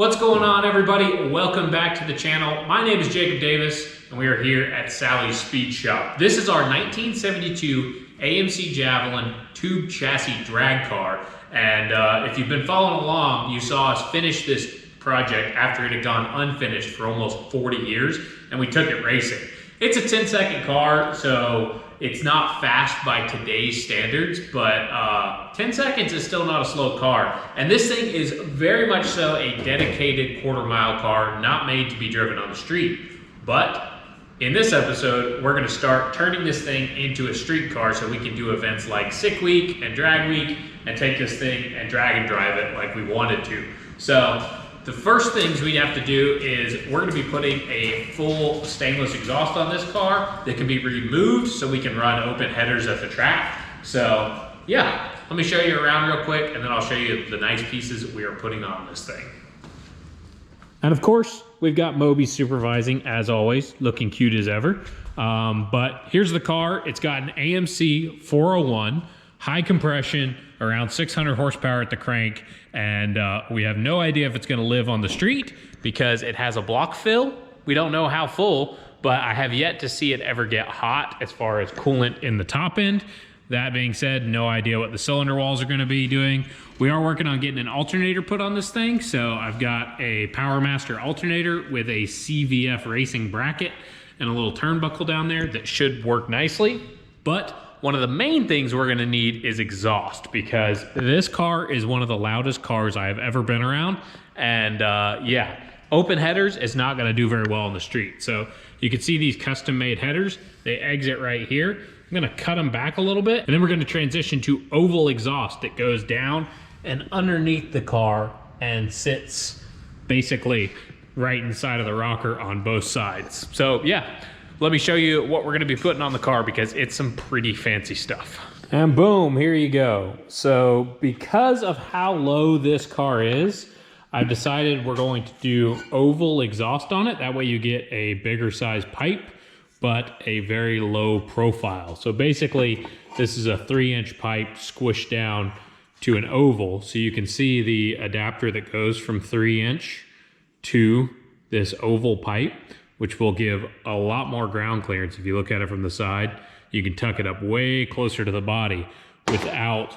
What's going on, everybody? Welcome back to the channel. My name is Jacob Davis and we are here at Sally's Speed Shop. This is our 1972 AMC Javelin tube chassis drag car, and if you've been following along, you saw us finish this project after it had gone unfinished for almost 40 years, and we took it racing. It's a 10-second car, so it's not fast by today's standards, but 10 seconds is still not a slow car. And this thing is very much so a dedicated quarter-mile car, not made to be driven on the street. But in this episode, we're gonna start turning this thing into a street car so we can do events like Sick Week and Drag Week and take this thing and drag and drive it like we wanted to. So the first things we have to do is we're gonna be putting a full stainless exhaust on this car that can be removed so we can run open headers at the track. So yeah, let me show you around real quick and then I'll show you the nice pieces we are putting on this thing. And of course, we've got Moby supervising as always, looking cute as ever. But here's the car. It's got an AMC 401, high compression, around 600 horsepower at the crank, and we have no idea if it's gonna live on the street because it has a block fill. We don't know how full, but I have yet to see it ever get hot as far as coolant in the top end. That being said, no idea what the cylinder walls are gonna be doing. We are working on getting an alternator put on this thing, so I've got a PowerMaster alternator with a CVF racing bracket and a little turnbuckle down there that should work nicely. But one of the main things we're gonna need is exhaust, because this car is one of the loudest cars I have ever been around. And yeah, open headers is not gonna do very well on the street. So you can see these custom made headers, they exit right here. I'm gonna cut them back a little bit, and then we're gonna transition to oval exhaust that goes down and underneath the car and sits basically right inside of the rocker on both sides. So yeah, let me show you what we're gonna be putting on the car because it's some pretty fancy stuff. And boom, here you go. So because of how low this car is, I've decided we're going to do oval exhaust on it. That way you get a bigger size pipe, but a very low profile. So basically, this is a 3-inch pipe squished down to an oval. So you can see the adapter that goes from 3-inch to this oval pipe, which will give a lot more ground clearance. If you look at it from the side, you can tuck it up way closer to the body without,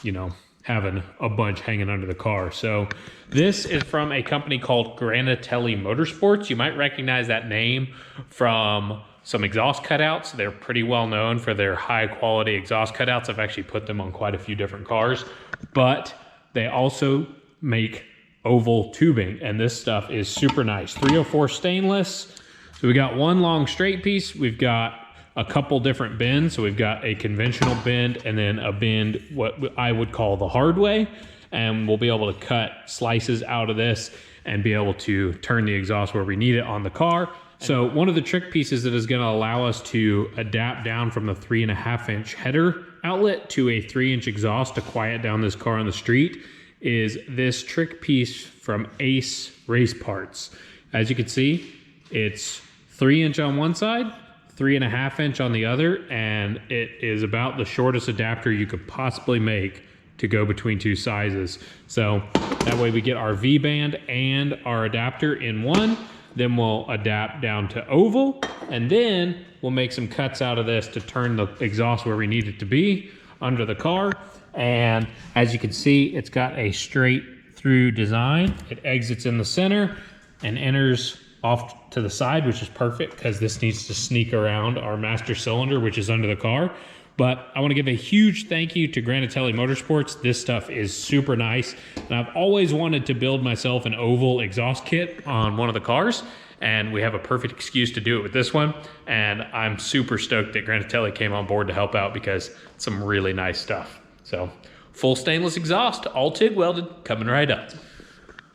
you know, having a bunch hanging under the car. So this is from a company called Granatelli Motorsports. You might recognize that name from some exhaust cutouts. They're pretty well known for their high quality exhaust cutouts. I've actually put them on quite a few different cars, but they also make oval tubing, and this stuff is super nice. 304 stainless. So we got one long straight piece. We've got a couple different bends. So we've got a conventional bend and then a bend what I would call the hard way. And we'll be able to cut slices out of this and be able to turn the exhaust where we need it on the car. So one of the trick pieces that is gonna allow us to adapt down from the 3.5-inch header outlet to a 3-inch exhaust to quiet down this car on the street is this trick piece from Ace Race Parts. As you can see, it's 3-inch on one side, 3.5-inch on the other, and it is about the shortest adapter you could possibly make to go between two sizes. So that way we get our V-band and our adapter in one, then we'll adapt down to oval, and then we'll make some cuts out of this to turn the exhaust where we need it to be under the car. And as you can see, it's got a straight through design. It exits in the center and enters off to the side, which is perfect because this needs to sneak around our master cylinder, which is under the car. But I want to give a huge thank you to Granatelli Motorsports. This stuff is super nice. And I've always wanted to build myself an oval exhaust kit on one of the cars, and we have a perfect excuse to do it with this one. And I'm super stoked that Granatelli came on board to help out because it's some really nice stuff. So full stainless exhaust, all TIG welded, coming right up.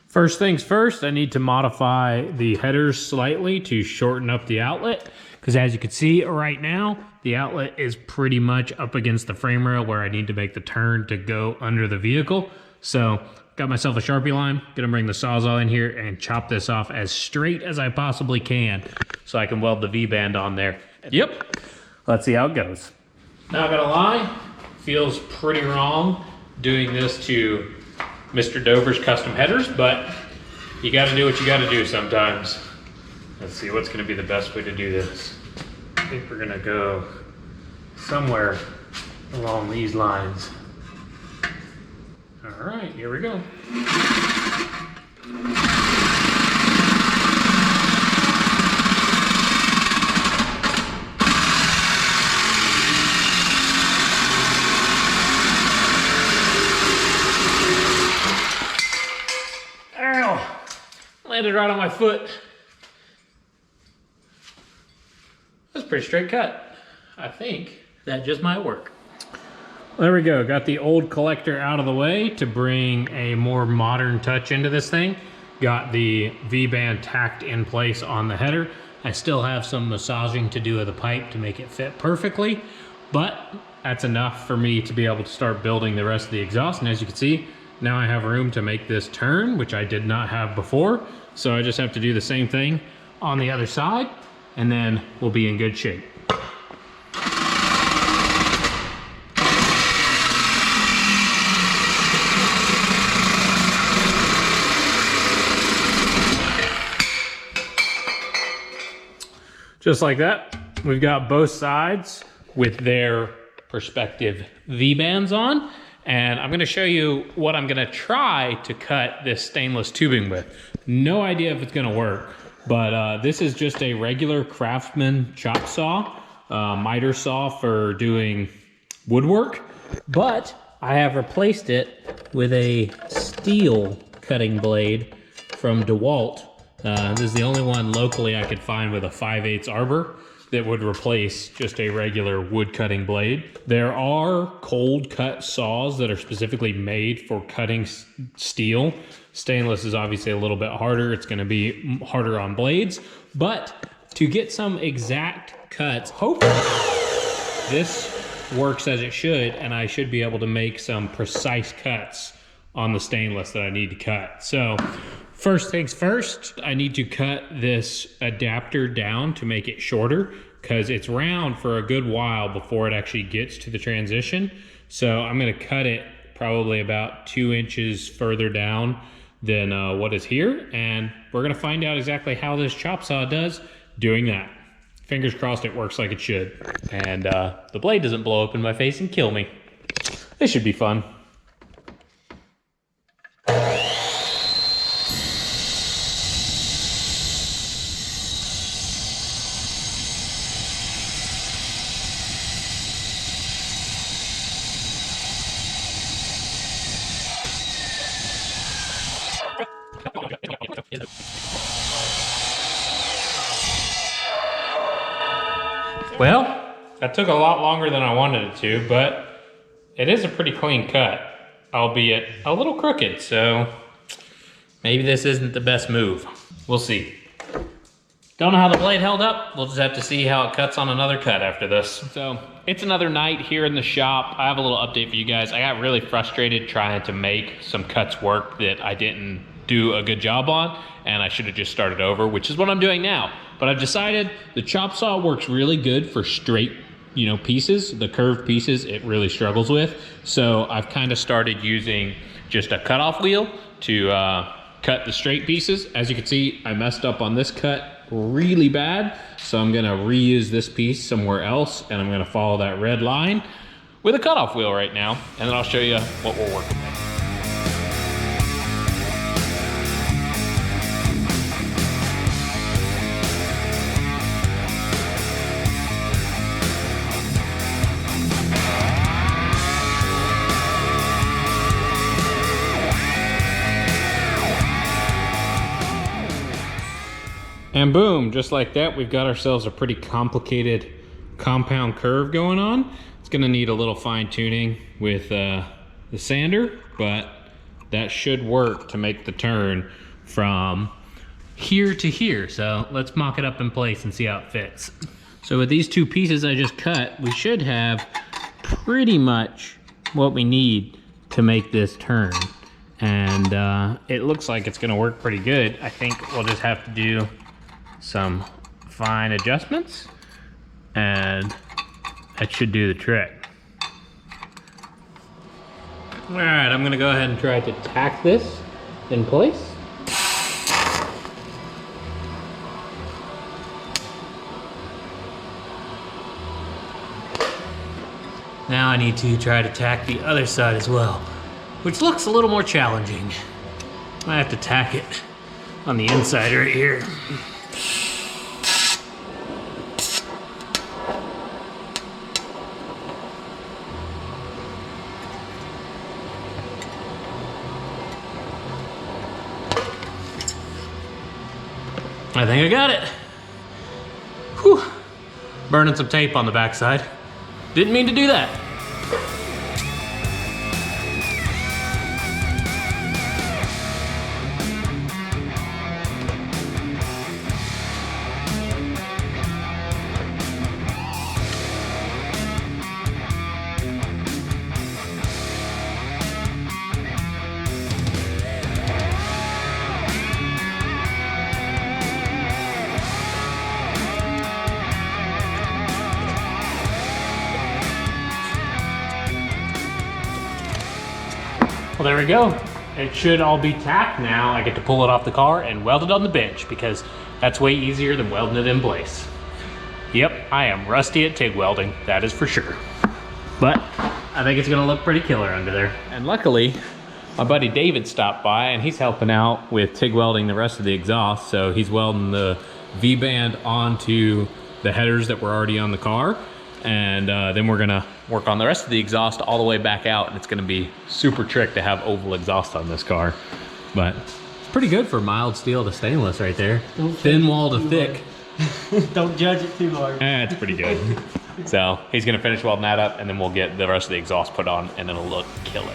First things first, I need to modify the headers slightly to shorten up the outlet, because as you can see right now, the outlet is pretty much up against the frame rail where I need to make the turn to go under the vehicle. So got myself a Sharpie line, gonna bring the Sawzall in here and chop this off as straight as I possibly can so I can weld the V-band on there. Yep, let's see how it goes. Not gonna lie, feels pretty wrong doing this to Mr. Dover's custom headers, but You gotta do what you gotta do sometimes. Let's see, what's gonna be the best way to do this? I think we're gonna go somewhere along these lines. All right, here we go. Ow! Landed right on my foot. That's a pretty straight cut. I think that just might work. There we go, got the old collector out of the way to bring a more modern touch into this thing. Got the V-band tacked in place on the header. I still have some massaging to do with the pipe to make it fit perfectly, but that's enough for me to be able to start building the rest of the exhaust. And as you can see, now I have room to make this turn, which I did not have before. So I just have to do the same thing on the other side, and then we'll be in good shape. Just like that, we've got both sides with their respective V-bands on, and I'm gonna show you what I'm gonna try to cut this stainless tubing with. No idea if it's gonna work, but this is just a regular Craftsman chop saw, miter saw for doing woodwork, but I have replaced it with a steel cutting blade from DeWalt. This is the only one locally I could find with a 5/8 arbor that would replace just a regular wood cutting blade. There are cold cut saws that are specifically made for cutting steel. Stainless is obviously a little bit harder. It's gonna be harder on blades, but to get some exact cuts, hopefully this works as it should, and I should be able to make some precise cuts on the stainless that I need to cut. So first things first, I need to cut this adapter down to make it shorter because it's round for a good while before it actually gets to the transition. So I'm gonna cut it probably about 2 inches further down than what is here. And we're gonna find out exactly how this chop saw does doing that. Fingers crossed it works like it should. And the blade doesn't blow up in my face and kill me. This should be fun. Well, that took a lot longer than I wanted it to, but it is a pretty clean cut, albeit a little crooked, so maybe this isn't the best move. We'll see. Don't know how the blade held up. We'll just have to see how it cuts on another cut after this. So it's another night here in the shop. I have a little update for you guys. I got really frustrated trying to make some cuts work that I didn't do a good job on, and I should have just started over, which is what I'm doing now. But I've decided the chop saw works really good for straight, pieces. The curved pieces, it really struggles with. So I've kind of started using just a cutoff wheel to cut the straight pieces. As you can see, I messed up on this cut really bad. So I'm gonna reuse this piece somewhere else, and I'm gonna follow that red line with a cutoff wheel right now. And then I'll show you what we're working with. And boom, just like that, we've got ourselves a pretty complicated compound curve going on. It's gonna need a little fine tuning with the sander, but that should work to make the turn from here to here. So let's mock it up in place and see how it fits. So with these two pieces I just cut, we should have pretty much what we need to make this turn. And it looks like it's gonna work pretty good. I think we'll just have to do some fine adjustments, and that should do the trick. All right, I'm gonna go ahead and try to tack this in place. Now I need to try to tack the other side as well, which looks a little more challenging. I have to tack it on the inside right here. I think I got it. Whew. Burning some tape on the backside. Didn't mean to do that. Well, there we go. It should all be tacked now. I get to pull it off the car and weld it on the bench because that's way easier than welding it in place. Yep, I am rusty at TIG welding, that is for sure. But I think it's gonna look pretty killer under there. And luckily, my buddy David stopped by and he's helping out with TIG welding the rest of the exhaust. So he's welding the V-band onto the headers that were already on the car. And then we're gonna work on the rest of the exhaust all the way back out, and it's gonna be super trick to have oval exhaust on this car. But it's pretty good for mild steel to stainless right there. Thin wall to thick. Don't judge it too hard. It's pretty good. So he's gonna finish welding that up, and then we'll get the rest of the exhaust put on, and it'll look killer.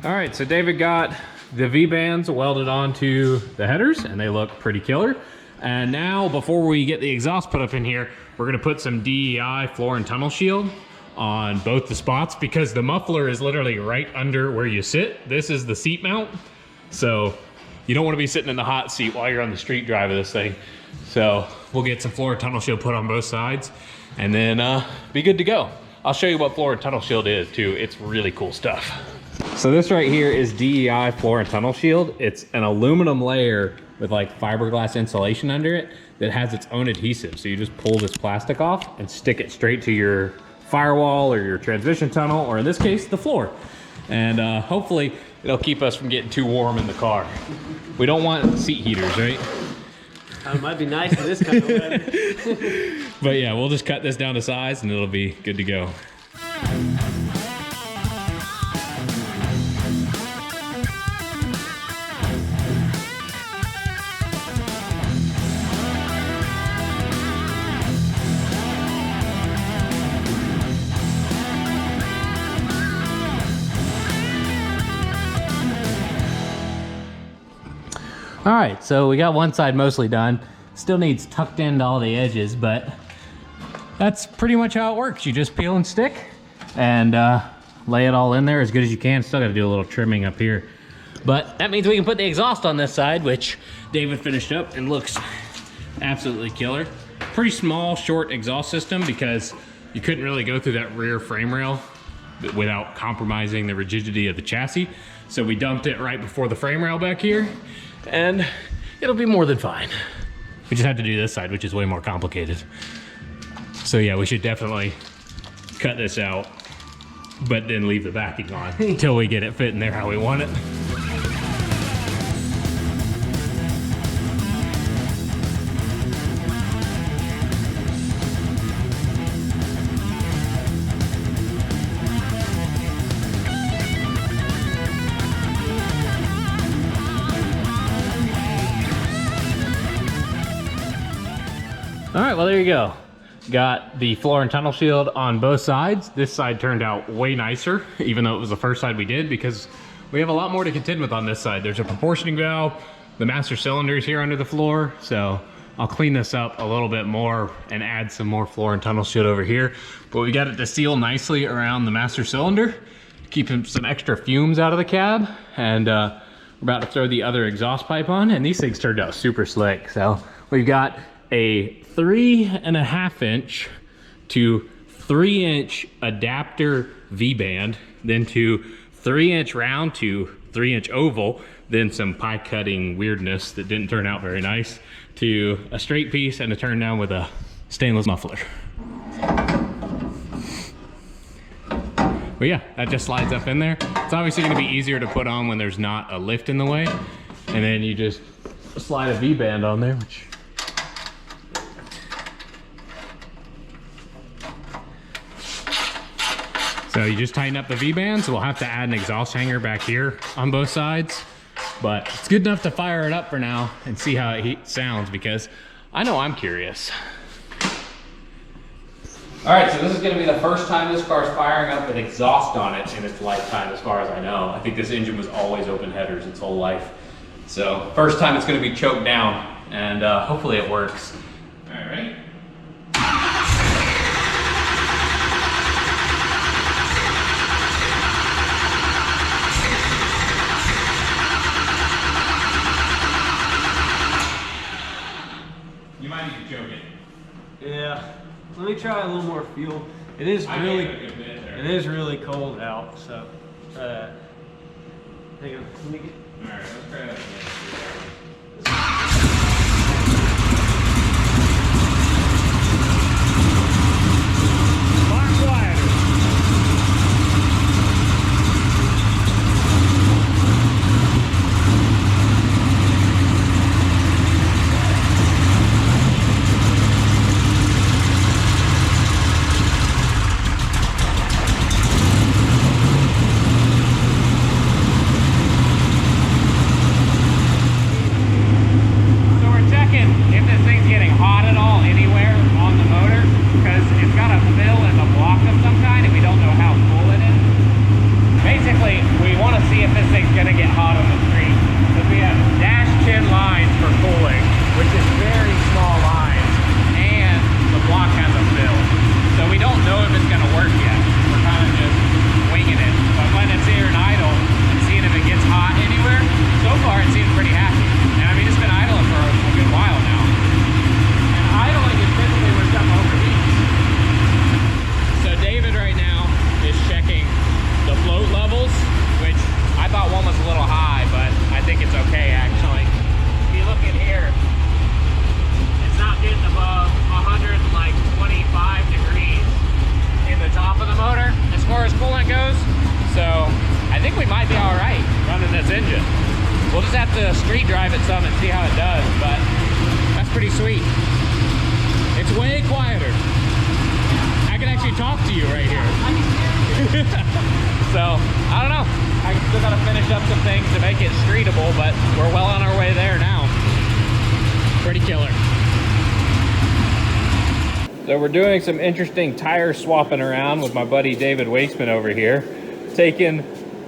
All right, so David got the V-bands welded onto the headers and they look pretty killer. And now before we get the exhaust put up in here, we're gonna put some DEI floor and tunnel shield on both the spots because the muffler is literally right under where you sit. This is the seat mount. So you don't wanna be sitting in the hot seat while you're on the street drive of this thing. So we'll get some floor and tunnel shield put on both sides and then be good to go. I'll show you what floor and tunnel shield is too. It's really cool stuff. So this right here is DEI floor and tunnel shield. It's an aluminum layer with like fiberglass insulation under it that has its own adhesive. So you just pull this plastic off and stick it straight to your firewall or your transmission tunnel, or in this case, the floor. And hopefully it'll keep us from getting too warm in the car. We don't want seat heaters, right? It might be nice for this kind of weather. But yeah, we'll just cut this down to size and it'll be good to go. All right, so we got one side mostly done. Still needs tucked into all the edges, but that's pretty much how it works. You just peel and stick and lay it all in there as good as you can. Still gotta do a little trimming up here. But that means we can put the exhaust on this side, which David finished up and looks absolutely killer. Pretty small, short exhaust system because you couldn't really go through that rear frame rail without compromising the rigidity of the chassis. So we dumped it right before the frame rail back here, and it'll be more than fine. We just have to do this side, which is way more complicated. So yeah, we should definitely cut this out, but then leave the backing on until we get it fitting there how we want it. All right, well, there you go. Got the floor and tunnel shield on both sides. This side turned out way nicer, even though it was the first side we did, because we have a lot more to contend with on this side. There's a proportioning valve, the master cylinder is here under the floor, so I'll clean this up a little bit more and add some more floor and tunnel shield over here. But we got it to seal nicely around the master cylinder, keep some extra fumes out of the cab. And we're about to throw the other exhaust pipe on, and these things turned out super slick. So we've got a 3.5 inch to 3 inch adapter V-band, then to 3 inch round to 3 inch oval, then some pie cutting weirdness that didn't turn out very nice, to a straight piece and a turn down with a stainless muffler. But yeah, that just slides up in there. It's obviously gonna be easier to put on when there's not a lift in the way. And then you just slide a V-band on there, which so you just tighten up the V-bands. We'll have to add an exhaust hanger back here on both sides, but it's good enough to fire it up for now and see how it sounds, because I know I'm curious. All right, so this is gonna be the first time this car's firing up with exhaust on it in its lifetime, as far as I know. I think this engine was always open headers its whole life. So first time it's gonna be choked down, and hopefully it works. All right, ready? You might need to choke it. Yeah. Let me try a little more fuel. It is really cold out, so try that. Hang on, let me get. All right, let's try that again. We'll just have to street drive it some and see how it does, but that's pretty sweet. It's way quieter. I can actually talk to you right here. So, I don't know. I still gotta finish up some things to make it streetable, but we're well on our way there now. Pretty killer. So we're doing some interesting tire swapping around with my buddy David Wakeman over here. Taking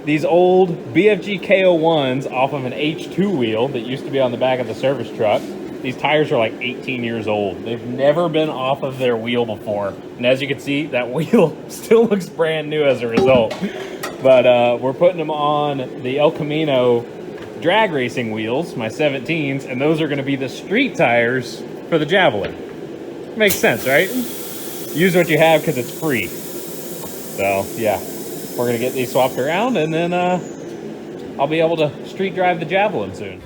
these old BFG KO1s off of an H2 wheel that used to be on the back of the service truck. These tires are like 18 years old. They've never been off of their wheel before. And as you can see, that wheel still looks brand new as a result. But we're putting them on the El Camino drag racing wheels, my 17s, and those are gonna be the street tires for the Javelin. Makes sense, right? Use what you have because it's free. So yeah, we're gonna get these swapped around, and then I'll be able to street drive the Javelin soon.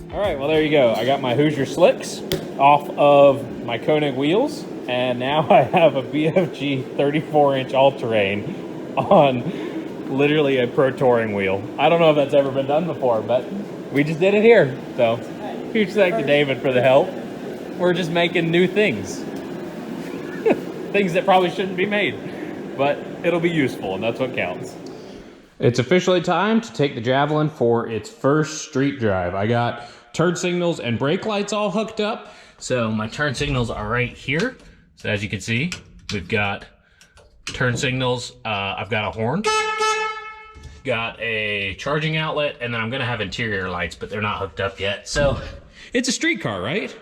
All right, well, there you go. I got my Hoosier slicks off of my Koenig wheels, and now I have a BFG 34-inch all-terrain on literally a Pro Touring wheel. I don't know if that's ever been done before, but we just did it here. So huge thanks to David for the help. We're just making new things. Things that probably shouldn't be made. but it'll be useful, and that's what counts. It's officially time to take the Javelin for its first street drive. I got turn signals and brake lights all hooked up. So my turn signals are right here. So as you can see, we've got turn signals. I've got a horn, got a charging outlet, and then I'm gonna have interior lights, but they're not hooked up yet. So it's a street car, right?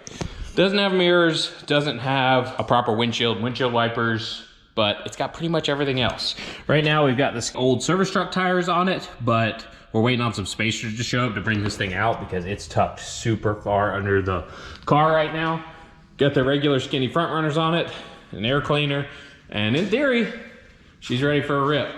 Doesn't have mirrors, doesn't have a proper windshield wipers, but it's got pretty much everything else. Right now we've got this old service truck tires on it, but we're waiting on some spacers to show up to bring this thing out because it's tucked super far under the car right now. Got the regular skinny front runners on it, an air cleaner, and in theory, she's ready for a rip.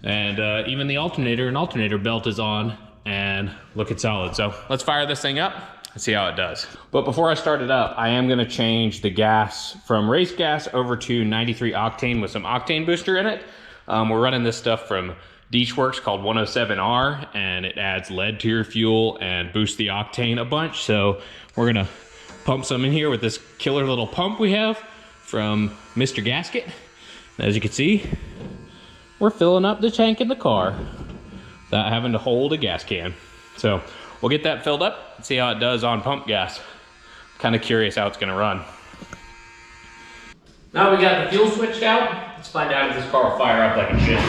And even the alternator belt is on and looking solid. So let's fire this thing up and see how it does. But before I start it up, I am gonna change the gas from race gas over to 93 octane with some octane booster in it. We're running this stuff from Works called 107R, and it adds lead to your fuel and boosts the octane a bunch. So we're gonna pump some in here with this killer little pump we have from Mr. Gasket. As you can see, we're filling up the tank in the car without having to hold a gas can. So we'll get that filled up and see how it does on pump gas. Kind of curious how it's gonna run. Now we got the fuel switched out. Let's find out if this car will fire up like it should.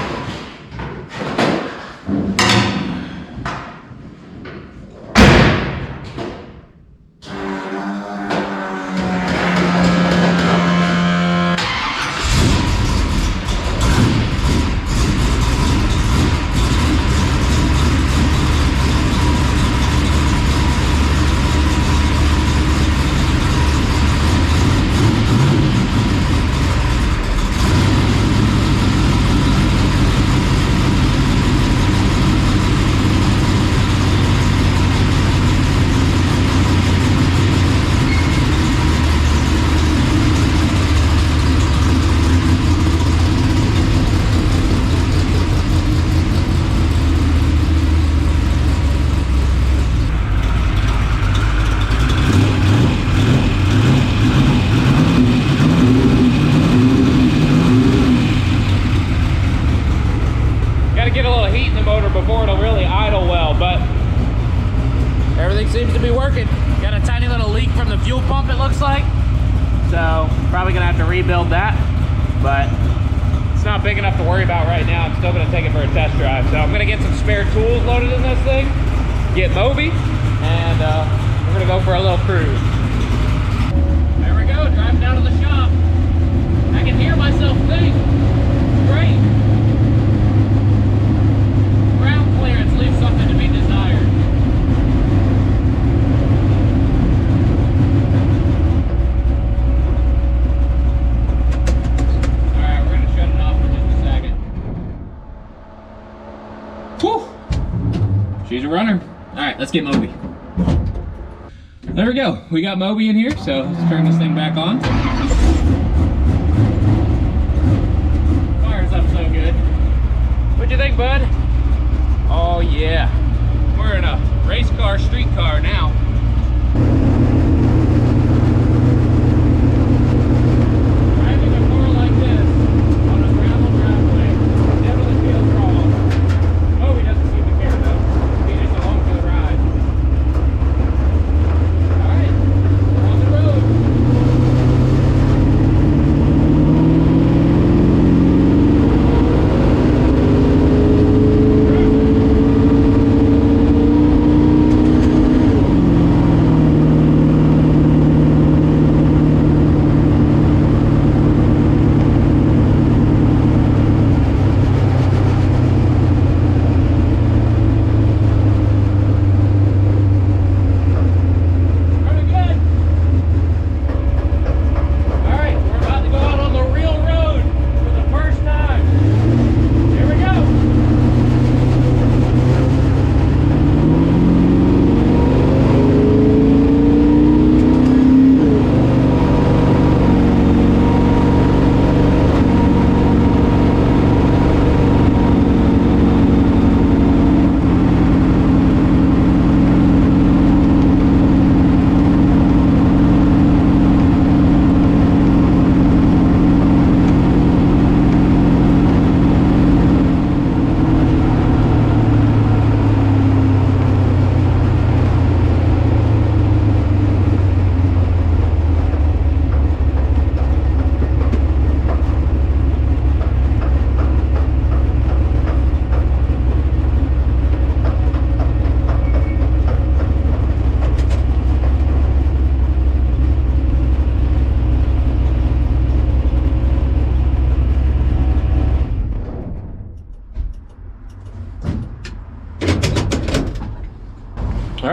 Before it'll really idle well, but everything seems to be working. Got a tiny little leak from the fuel pump, it looks like. So probably gonna have to rebuild that, but it's not big enough to worry about right now. I'm still gonna take it for a test drive. So I'm gonna get some spare tools loaded in this thing, get Moby, and we're gonna go for a little cruise. There we go, driving down to the shop. I can hear myself think. Great. Clearance leaves something to be desired. Alright, we're gonna shut it off for just a second. Whew! She's a runner. Alright, let's get Moby. There we go. We got Moby in here, so let's turn this thing back on. Fires up so good. What'd you think, bud? Oh yeah, we're in a race car, street car now. Driving a car like this on a gravel driveway definitely feels wrong. Oh, he doesn't seem to care though. He's just along for the ride. All right, we're on the road.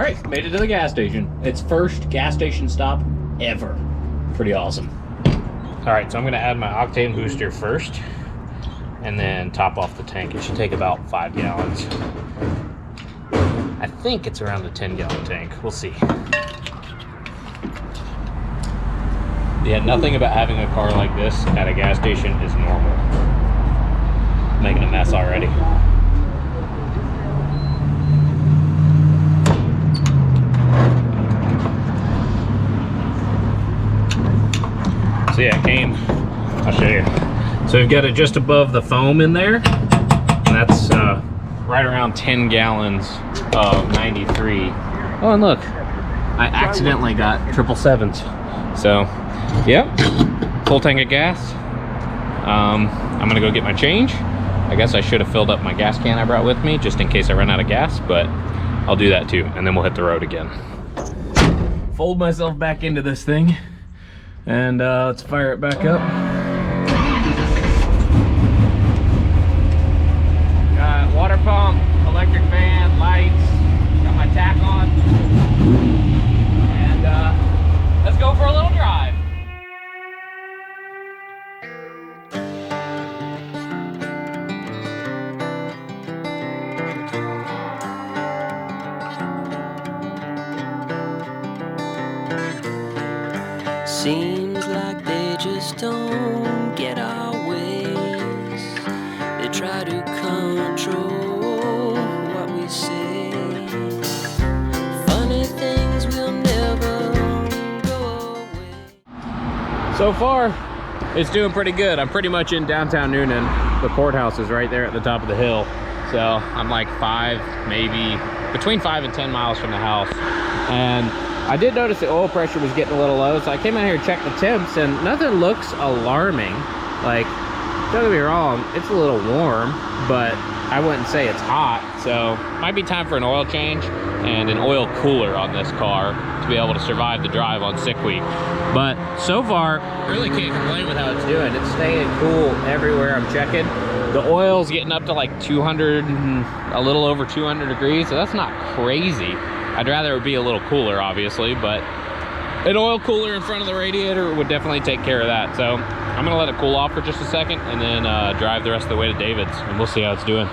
right, made it to the gas station. It's first gas station stop ever. Pretty awesome. All right, so I'm gonna add my octane booster first and then top off the tank. It should take about 5 gallons. I think it's around a 10-gallon tank. We'll see. Yeah, nothing about having a car like this at a gas station is normal. Making a mess already. So yeah, it came, I'll show you. So we've got it just above the foam in there, and that's right around 10 gallons of 93. Oh, and look, I accidentally got 777s. So, yep, full tank of gas. I'm gonna go get my change. I guess I should have filled up my gas can I brought with me just in case I run out of gas, but I'll do that too, and then we'll hit the road again. Fold myself back into this thing. And let's fire it back up. Got water pump, electric fan, lights, got my tack on. And let's go for a little drive. Seems like they just don't get our ways. They try to control what we say. Funny things will never go away. So far, it's doing pretty good. I'm pretty much in downtown Noonan. The courthouse is right there at the top of the hill. So I'm like between 5 and 10 miles from the house. And I did notice the oil pressure was getting a little low, so I came out here and checked the temps, and nothing looks alarming. Like, don't get me wrong, it's a little warm, but I wouldn't say it's hot. So might be time for an oil change and an oil cooler on this car to be able to survive the drive on sick week. But so far, really can't complain with how it's doing. It's staying cool everywhere I'm checking. The oil's getting up to like 200, a little over 200 degrees, so that's not crazy. I'd rather it be a little cooler, obviously, but an oil cooler in front of the radiator would definitely take care of that. So I'm gonna let it cool off for just a second and then drive the rest of the way to David's, and we'll see how it's doing.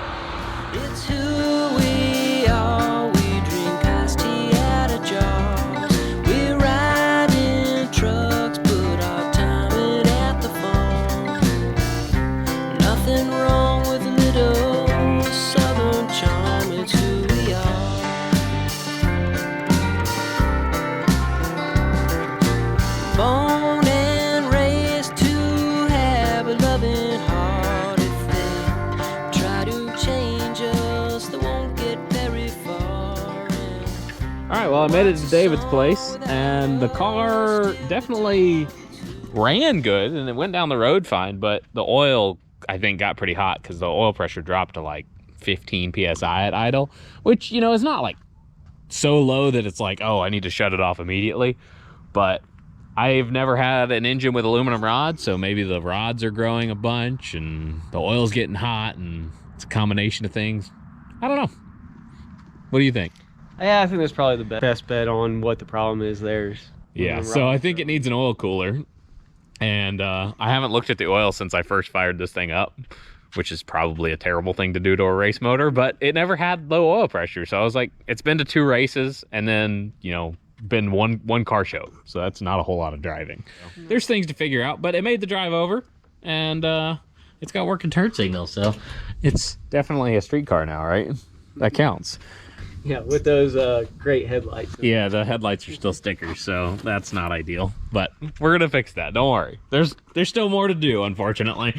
It's who we are. We drink iced tea out of jars. We ride in trucks, put our time in at the farm. Nothing wrong with a little southern charm. It's who we are. Born and raised to have a loving heart. If they try to change us, they won't get very far. All right, well, I made it to David's place, and the car definitely ran good, and it went down the road fine, but the oil, I think, got pretty hot because the oil pressure dropped to like 15 PSI at idle, which, you know, is not like so low that it's like, oh, I need to shut it off immediately. But I've never had an engine with aluminum rods, so maybe the rods are growing a bunch and the oil's getting hot, and it's a combination of things. I don't know. What do you think? Yeah, I think that's probably the best bet on what the problem is. Yeah, so I think it needs an oil cooler. And I haven't looked at the oil since I first fired this thing up, which is probably a terrible thing to do to a race motor, but it never had low oil pressure. So I was like, it's been to 2 races and then, you know, been one car show. So that's not a whole lot of driving. There's things to figure out, but it made the drive over, and it's got working turn signals. So it's definitely a street car now, right? That counts. Yeah, with those great headlights. Yeah, the headlights are still stickers, so that's not ideal. But we're gonna fix that. Don't worry. There's still more to do, unfortunately.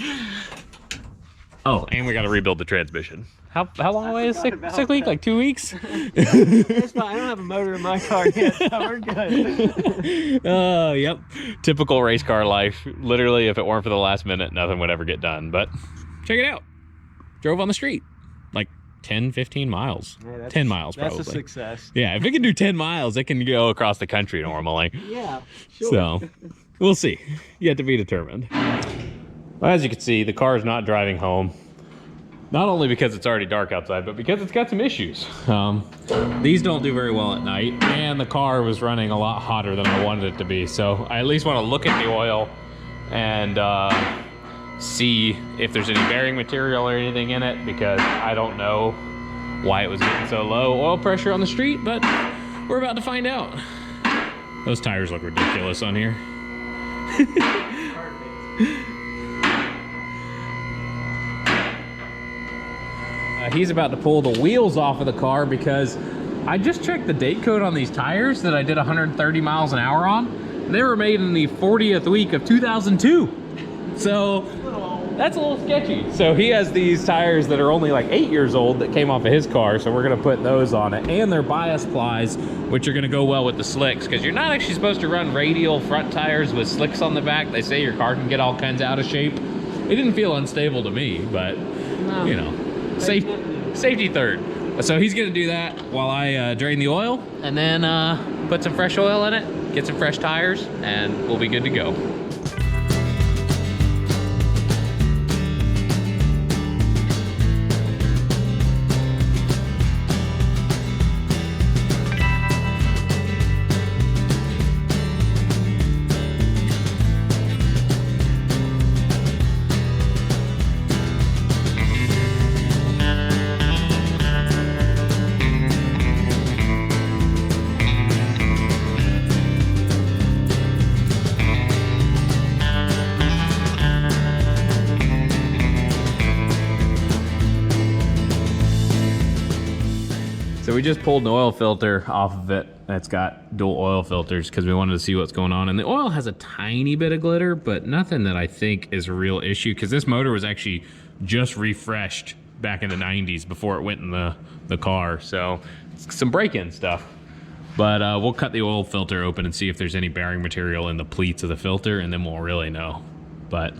Oh, and we got to rebuild the transmission. How long away is sick week? Like 2 weeks? It's fine. I don't have a motor in my car yet, so we're good. Yep. Typical race car life. Literally, if it weren't for the last minute, nothing would ever get done. But check it out. Drove on the street. Like 10, 15 miles. Yeah, 10 miles, probably. That's a success. Yeah, if it can do 10 miles, it can go across the country normally. Yeah, sure. So, we'll see. Yet to be determined. Well, as you can see, the car is not driving home. Not only because it's already dark outside, but because it's got some issues. These don't do very well at night, and the car was running a lot hotter than I wanted it to be. So I at least want to look at the oil and see if there's any bearing material or anything in it, because I don't know why it was getting so low oil pressure on the street, but we're about to find out. Those tires look ridiculous on here. He's about to pull the wheels off of the car because I just checked the date code on these tires that I did 130 miles an hour on. They were made in the 40th week of 2002. So that's a little sketchy. So he has these tires that are only like 8 years old that came off of his car. So we're gonna put those on it. And they're bias plies, which are gonna go well with the slicks, because you're not actually supposed to run radial front tires with slicks on the back. They say your car can get all kinds out of shape. It didn't feel unstable to me, but no. You know. Safety third. So he's gonna do that while I drain the oil, and then put some fresh oil in it, get some fresh tires, and we'll be good to go. So we just pulled the oil filter off of it. It's got dual oil filters because we wanted to see what's going on. And the oil has a tiny bit of glitter, but nothing that I think is a real issue, because this motor was actually just refreshed back in the 90s before it went in the car. So some break-in stuff. But we'll cut the oil filter open and see if there's any bearing material in the pleats of the filter, and then we'll really know. But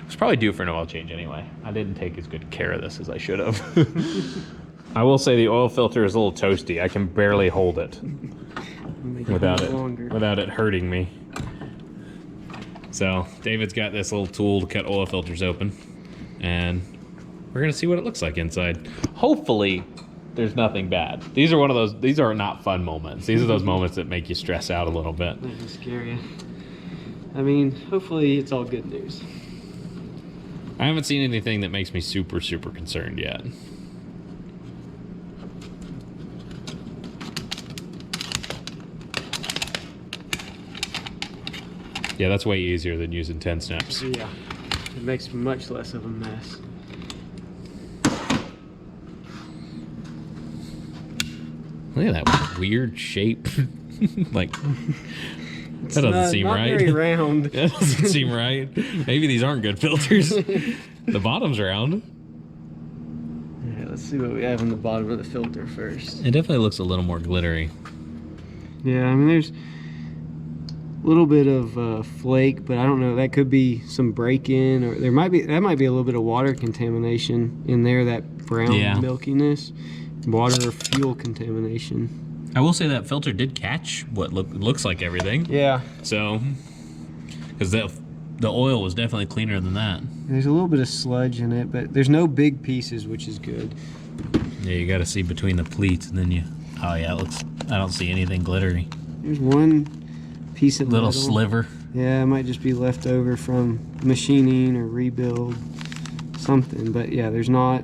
it's probably due for an oil change anyway. I didn't take as good care of this as I should have. I will say the oil filter is a little toasty. I can barely hold it without it hurting me. So David's got this little tool to cut oil filters open, and we're gonna see what it looks like inside. Hopefully there's nothing bad. These are not fun moments. These are those moments that make you stress out a little bit. They can scare you. I mean, hopefully it's all good news. I haven't seen anything that makes me super concerned yet. Yeah, that's way easier than using 10 snaps. Yeah, it makes much less of a mess. Look at that weird shape. Like, that doesn't seem right. Not very round. That doesn't seem right. Maybe these aren't good filters. The bottom's round. Yeah, let's see what we have on the bottom of the filter first. It definitely looks a little more glittery. Yeah, I mean, there's little bit of flake, but I don't know, that could be some break-in, or that might be a little bit of water contamination in there, that brown milkiness, water or fuel contamination. I will say that filter did catch what looks like everything. Yeah. So, because the oil was definitely cleaner than that. There's a little bit of sludge in it, but there's no big pieces, which is good. Yeah, you got to see between the pleats, and then oh yeah, I don't see anything glittery. There's one piece of little metal. Sliver. Yeah, it might just be left over from machining or rebuild, something. But yeah, there's not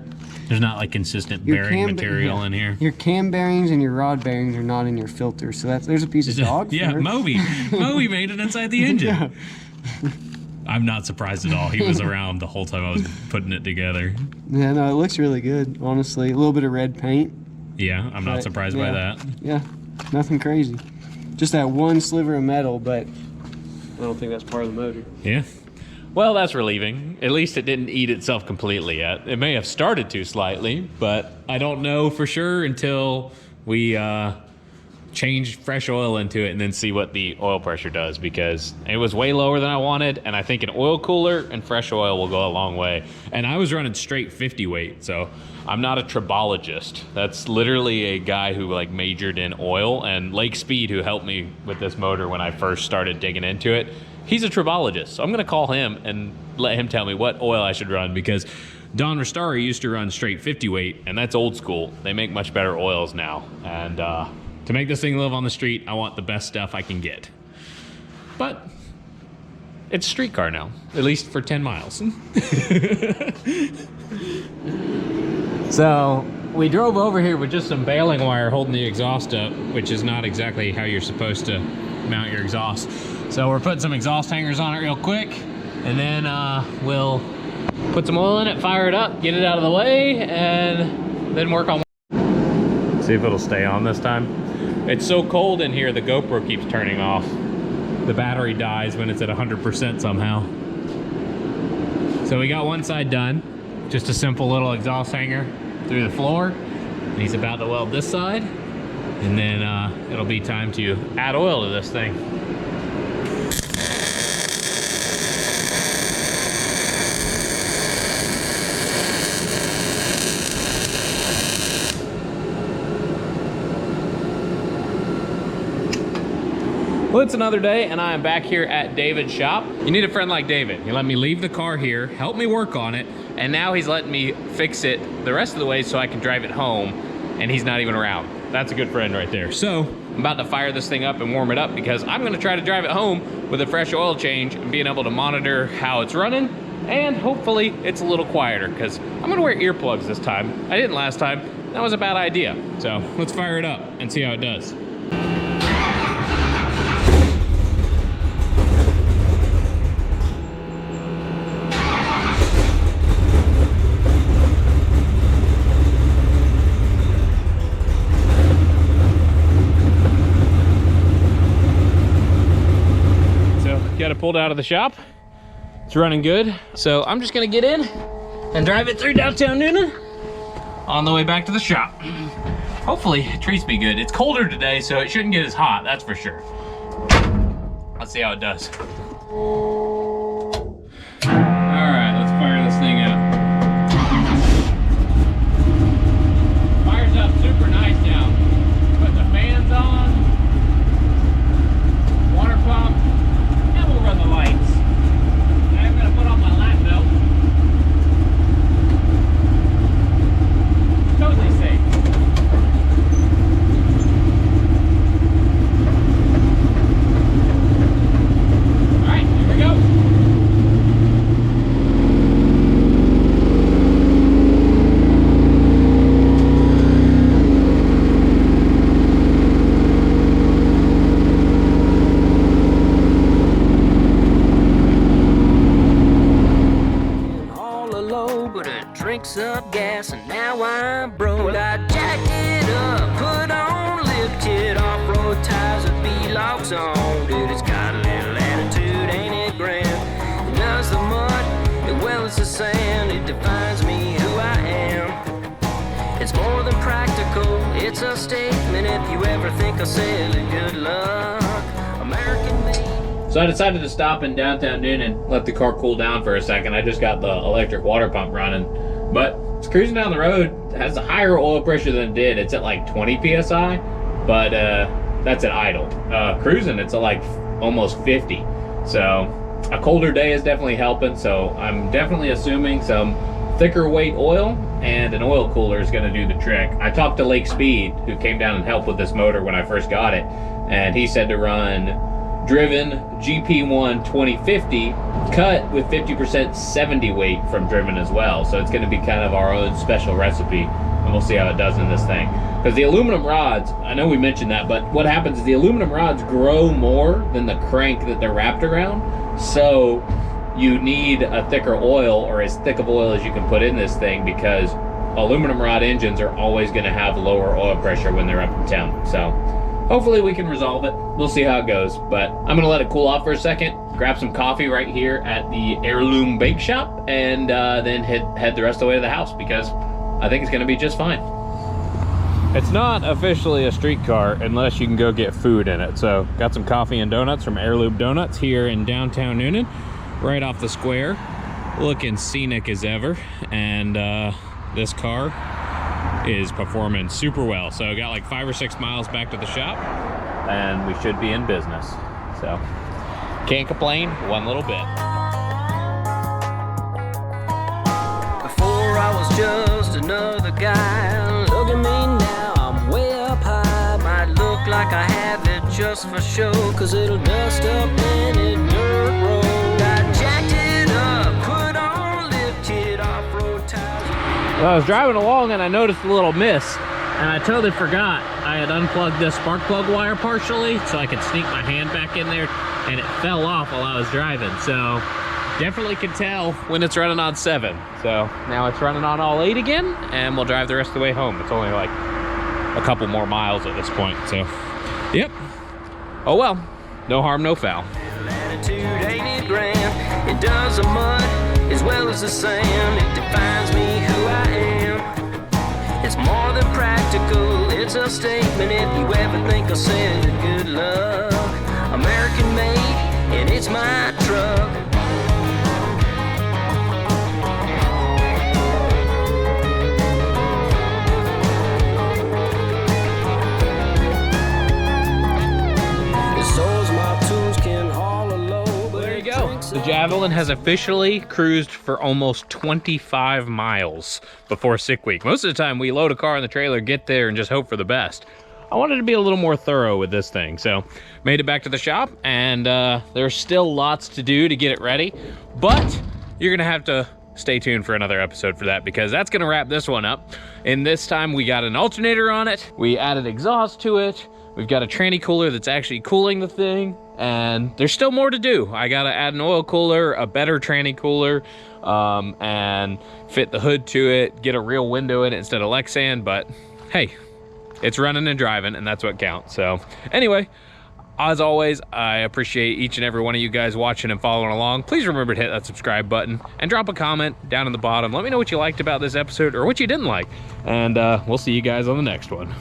like consistent bearing material in here. Your cam bearings and your rod bearings are not in your filter, so there's a piece of dog. Yeah, Moby made it inside the engine. Yeah. I'm not surprised at all. He was around the whole time I was putting it together. Yeah, no, it looks really good, honestly. A little bit of red paint. Yeah, I'm not surprised by that. Yeah, nothing crazy. Just that one sliver of metal, but I don't think that's part of the motor. Yeah. Well, that's relieving. At least it didn't eat itself completely yet. It may have started to slightly, but I don't know for sure until we change fresh oil into it and then see what the oil pressure does, because it was way lower than I wanted, and I think an oil cooler and fresh oil will go a long way. And I was running straight 50 weight, so I'm not a tribologist. That's literally a guy who like majored in oil, and Lake Speed, who helped me with this motor when I first started digging into it, he's a tribologist. So I'm gonna call him and let him tell me what oil I should run, because Don Restari used to run straight 50 weight, and that's old school. They make much better oils now. And to make this thing live on the street, I want the best stuff I can get. But it's a street car now, at least for 10 miles. So we drove over here with just some baling wire holding the exhaust up, which is not exactly how you're supposed to mount your exhaust. So we're putting some exhaust hangers on it real quick, and then we'll put some oil in it, fire it up, get it out of the way, and then work on. See if it'll stay on this time. It's so cold in here, the GoPro keeps turning off. The battery dies when it's at 100% somehow. So we got one side done. Just a simple little exhaust hanger through the floor. And he's about to weld this side. And then it'll be time to add oil to this thing. Well, it's another day, and I am back here at David's shop. You need a friend like David. He let me leave the car here, help me work on it, and now he's letting me fix it the rest of the way so I can drive it home, and he's not even around. That's a good friend right there. So I'm about to fire this thing up and warm it up because I'm gonna try to drive it home with a fresh oil change and being able to monitor how it's running, and hopefully it's a little quieter because I'm gonna wear earplugs this time. I didn't last time. That was a bad idea. So let's fire it up and see how it does. Got it pulled out of the shop. It's running good. So I'm just gonna get in and drive it through downtown Newnan on the way back to the shop. Hopefully it treats me good. It's colder today, so it shouldn't get as hot, that's for sure. Let's see how it does. All right, let's fire this thing up. Fires up super nice now. Put the fans on, water pump, and we'll run the lights. I'm gonna put on my lap belt. Totally safe. All right, here we go. Drinks up gas and now I'm broke. I jacked it up, put on lip kit, off-road tires with B-locks on. Dude, it's got a little attitude, ain't it grand? It does the mud as well as the sand. It defines me who I am. It's more than practical, it's a statement. If you ever think I'll sell it, good luck. American made. So I decided to stop in downtown Newnan, let the car cool down for a second. I just got the electric water pump running, but it's cruising down the road. It has a higher oil pressure than it did. It's at like 20 PSI, but that's at idle. Cruising, it's at like almost 50. So a colder day is definitely helping. So I'm definitely assuming some thicker weight oil and an oil cooler is gonna do the trick. I talked to Lake Speed, who came down and helped with this motor when I first got it, and he said to run Driven GP1 2050 cut with 50% 70 weight from Driven as well. So it's going to be kind of our own special recipe, and we'll see how it does in this thing. Because the aluminum rods, I know we mentioned that, but what happens is the aluminum rods grow more than the crank that they're wrapped around. So you need a thicker oil, or as thick of oil as you can put in this thing, because aluminum rod engines are always going to have lower oil pressure when they're up in town. So hopefully we can resolve it. We'll see how it goes, but I'm gonna let it cool off for a second, grab some coffee right here at the Heirloom Bake Shop, and then head the rest of the way to the house, because I think it's gonna be just fine. It's not officially a street car unless you can go get food in it. So got some coffee and donuts from Heirloom Donuts here in downtown Newnan, right off the square, looking scenic as ever. And this car is performing super well. So got like 5 or 6 miles back to the shop, and we should be in business. So can't complain one little bit. Before just another guy. Look at me now, I'm way up high. Might look like I have it just for show, cause it'll dust up any dirt road. I jacked it up, put on lift kit, off-road tires. Well, I was driving along and I noticed a little miss, and I totally forgot I had unplugged this spark plug wire partially so I could sneak my hand back in there, and it fell off while I was driving. So definitely can tell when it's running on 7. So now it's running on all 8 again, and we'll drive the rest of the way home. It's only like a couple more miles at this point, so yep. Oh well, no harm, no foul. Latitude 80 grand, it does the mud as well as the sand. It defines me who I am. It's more than practical, it's a statement. If you ever think I'll send it, good luck. American made, and it's my truck. The Javelin has officially cruised for almost 25 miles before sick week. Most of the time we load a car in the trailer, get there, and just hope for the best. I wanted to be a little more thorough with this thing, so made it back to the shop, and there's still lots to do to get it ready, but you're gonna have to stay tuned for another episode for that, because that's gonna wrap this one up. And this time we got an alternator on it, we added exhaust to it, we've got a tranny cooler that's actually cooling the thing, and there's still more to do. I gotta add an oil cooler, a better tranny cooler, and fit the hood to it, get a real window in it instead of Lexan, but hey, it's running and driving, and that's what counts. So anyway, as always, I appreciate each and every one of you guys watching and following along. Please remember to hit that subscribe button and drop a comment down in the bottom. Let me know what you liked about this episode or what you didn't like, and we'll see you guys on the next one.